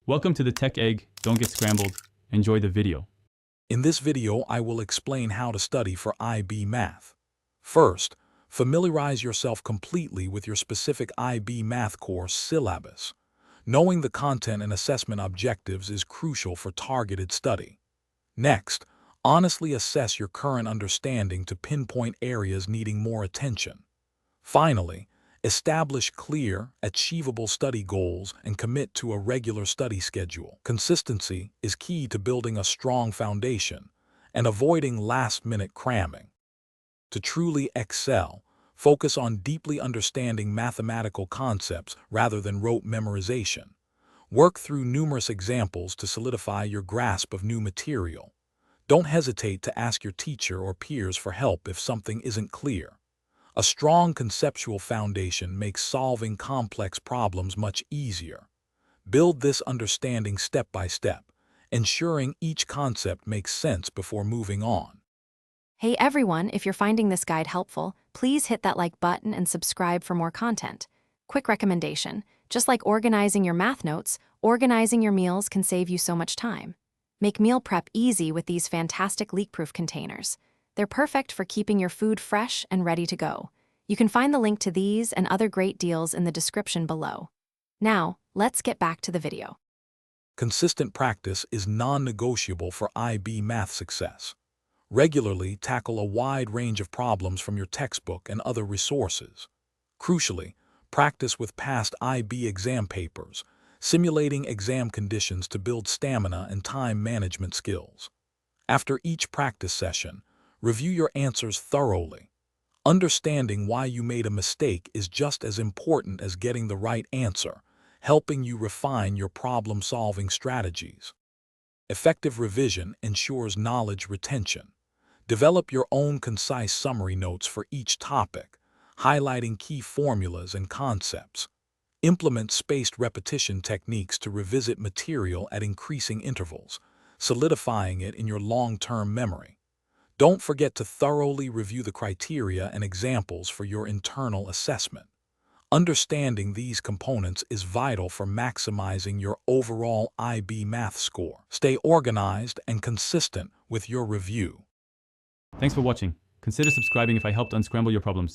Welcome to the Tech Egg. Don't get scrambled. Enjoy the video. In this video, I will explain how to study for IB Math. First, familiarize yourself completely with your specific IB Math course syllabus. Knowing the content and assessment objectives is crucial for targeted study. Next, honestly assess your current understanding to pinpoint areas needing more attention. Finally, establish clear, achievable study goals and commit to a regular study schedule. Consistency is key to building a strong foundation and avoiding last-minute cramming. To truly excel, focus on deeply understanding mathematical concepts rather than rote memorization. Work through numerous examples to solidify your grasp of new material. Don't hesitate to ask your teacher or peers for help if something isn't clear. A strong conceptual foundation makes solving complex problems much easier. Build this understanding step by step, ensuring each concept makes sense before moving on. Hey everyone, if you're finding this guide helpful, please hit that like button and subscribe for more content. Quick recommendation, just like organizing your math notes, organizing your meals can save you so much time. Make meal prep easy with these fantastic leak-proof containers. They're perfect for keeping your food fresh and ready to go. You can find the link to these and other great deals in the description below. Now, let's get back to the video. Consistent practice is non-negotiable for IB Math success. Regularly tackle a wide range of problems from your textbook and other resources. Crucially, practice with past IB exam papers, simulating exam conditions to build stamina and time management skills. After each practice session, review your answers thoroughly. Understanding why you made a mistake is just as important as getting the right answer, helping you refine your problem-solving strategies. Effective revision ensures knowledge retention. Develop your own concise summary notes for each topic, highlighting key formulas and concepts. Implement spaced repetition techniques to revisit material at increasing intervals, solidifying it in your long-term memory. Don't forget to thoroughly review the criteria and examples for your internal assessment. Understanding these components is vital for maximizing your overall IB Math score. Stay organized and consistent with your review. Thanks for watching. Consider subscribing if I helped unscramble your problems.